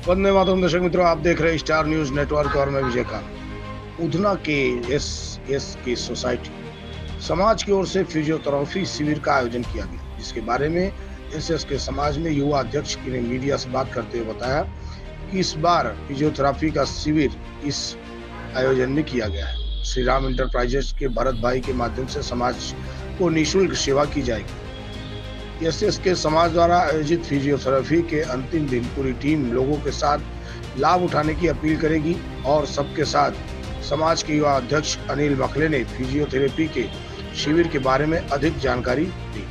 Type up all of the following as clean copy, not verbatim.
वंदे मातरम। दर्शक मित्रों, आप देख रहे हैं स्टार न्यूज नेटवर्क और मैं विजयकांत। उधना के एस की सोसाइटी समाज की ओर से फिजियोथेरेपी शिविर का आयोजन किया गया, जिसके बारे में एस के समाज में युवा अध्यक्ष ने मीडिया से बात करते हुए बताया कि इस बार फिजियोथेरेपी का शिविर इस आयोजन में किया गया है। श्री राम इंटरप्राइजेस के भरत भाई के माध्यम से समाज को निःशुल्क सेवा की जाएगी। एस के समाज द्वारा आयोजित फिजियोथेरेपी के अंतिम दिन पूरी टीम लोगों के साथ लाभ उठाने की अपील करेगी और सबके साथ समाज के युवा अध्यक्ष अनिल मखले ने फिजियोथेरेपी के शिविर के बारे में अधिक जानकारी दी।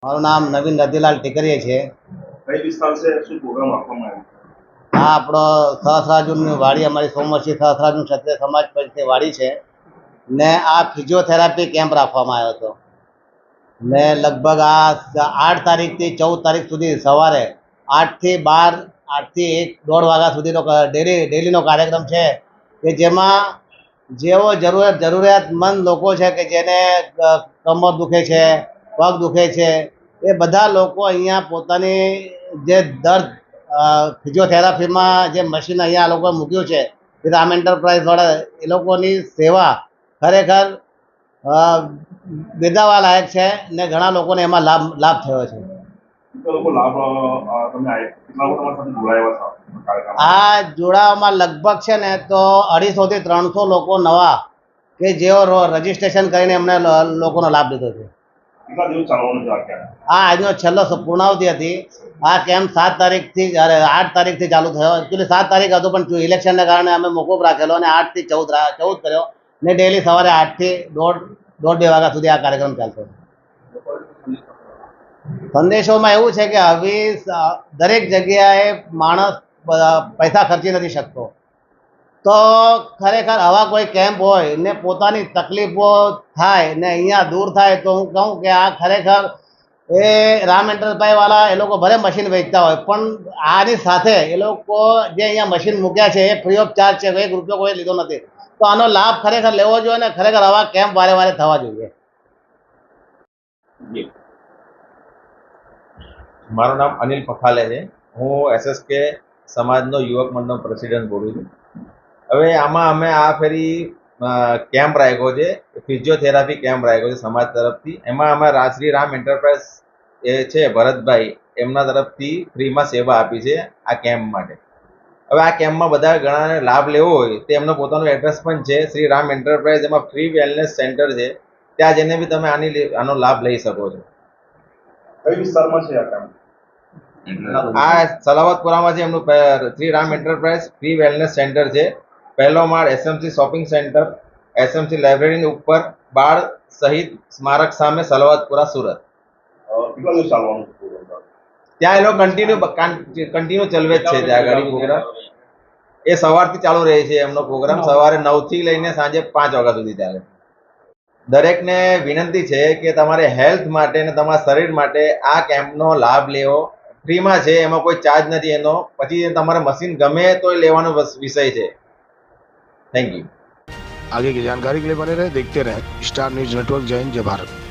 મારું નામ નવીન રતિલાલ ટીકરીએ છે। કઈ વિસ્તાર છે શું પ્રોગ્રામ આપવામાં આવ્યો? આ આપણો સહસ્રાર્જુનની વાડી, અમારી સોમવર્ષી સહસ્રાર્જુન ક્ષત્રિય સમાજ પરિષદની વાડી છે ને આ ફિઝિયોથેરાપી કેમ્પ રાખવામાં આવ્યો હતો ને લગભગ આ 8 તારીખથી 14 તારીખ સુધી સવારે 8 થી 12, 8 થી 1, 1:30 વાગ્યા સુધીનો ડેલીનો કાર્યક્રમ છે કે જેમાં જેવો જરૂરિયાતમંદ લોકો છે કે જેને કમર દુખે છે, પગ દુખે છે, એ બધા લોકો અહીંયા પોતાની જે દર્દ ફિઝિયોથેરાપીમાં જે મશીન અહીંયા આ લોકોએ મૂક્યું છે રામ એન્ટરપ્રાઇઝવાળા, એ લોકોની સેવા ખરેખર બિરદાવવા લાયક છે ને ઘણા લોકોને એમાં લાભ થયો છે। કેટલા લોકો લાભ તમે કેટલા લોકો તમારી સાથે જોડાયા હતા? આ જોડાવામાં લગભગ છે ને તો 250 થી 300 લોકો નવા કે જેઓ રજીસ્ટ્રેશન કરીને એમને લોકોનો લાભ લીધો છે। કેટલા દિવસ ચાલવાનું છે આ કેમ્પ? આ આજનો છેલ્લો પૂર્ણાવતિ હતી। આ કેમ્પ 7 તારીખથી 8 તારીખથી ચાલુ થયો। એકચ્યુઅલી 7 તારીખ હતું પણ ઇલેક્શનને કારણે અમે મોકૂફ રાખેલો અને 8 થી 14 કર્યો ને ડેલી સવારે 8 થી 1:30-2 વાગ્યા સુધી આ કાર્યક્રમ ચાલતો। સંદેશોમાં એવું છે કે હવે દરેક જગ્યાએ માણસ પૈસા ખર્ચી નથી શકતો, તો ખરેખર આવા કોઈ કેમ્પ હોય ને પોતાની તકલીફો થાય ને અહીંયા દૂર થાય તો હું કહું કે આ ખરેખર એ રામ એન્ટરપ્રાઇઝવાળા એ લોકો ભલે મશીન વેચતા હોય પણ આની સાથે એ લોકો જે અહીંયા મશીન મૂક્યા છે એ ફ્રી ઓફ ચાર્જ છે, 1 રૂપિયો કોઈ લીધો નથી। તો આનો લાભ ખરેખર લેવો જોઈએ ને ખરેખર આવા કેમ્પ વારે થવા જોઈએ। મારું નામ અનિલ પખાલે છે। હું SSK સમાજનો યુવક મંડળનો પ્રેસિડેન્ટ બોલું છું। હવે આમાં અમે આ ફેરી કેમ્પ રાખ્યો છે, ફિઝિયોથેરાપી કેમ્પ રાખ્યો છે સમાજ તરફથી। એમાં અમે શ્રી રામ એન્ટરપ્રાઇઝ એ છે ભરતભાઈ, એમના તરફથી ફ્રીમાં સેવા આપી છે આ કેમ્પ માટે। હવે આ કેમ્પમાં બધા ઘણાને લાભ લેવો હોય તો એમનો પોતાનું એડ્રેસ પણ છે, શ્રી રામ એન્ટરપ્રાઇઝ, એમાં ફ્રી વેલનેસ સેન્ટર છે, ત્યાં જઈને બી તમે આનો લાભ લઈ શકો છો। કઈ વિસ્તારમાં છે આ કેમ્પ? આ સલાવતપુરામાં છે એમનું Shri Ram enterprise free wellness centre છે। પહેલો માળ SMC શોપિંગ સેન્ટર, SMC લાઇબ્રેરીની ઉપર, બાળ શહીદ સ્મારક સામે, સલાવતપુરા, સુરત। કેટલા દિવસ ચાલવાનું છે પ્રોગ્રામ? ત્યાં એ લોકો કન્ટિન્યુ ચલવે જ છે ત્યાં આગળ પ્રોગ્રામ। એ સવારથી ચાલુ રહે છે એમનો પ્રોગ્રામ, સવારે 9 થી લઈને સાંજે 5 વાગ્યા સુધી ચાલે। દરેકને વિનંતી છે કે તમારે હેલ્થ માટે ને તમારા શરીર માટે આ કેમ્પનો લાભ લેવો। ફ્રીમાં છે, એમાં કોઈ ચાર્જ નથી એનો। પછી તમારે મશીન ગમે તો લેવાનો વિષય છે। Thank you. आगे की जानकारी के लिए बने रहे, देखते रहे स्टार न्यूज नेटवर्क। जय हिंद, जय भारत।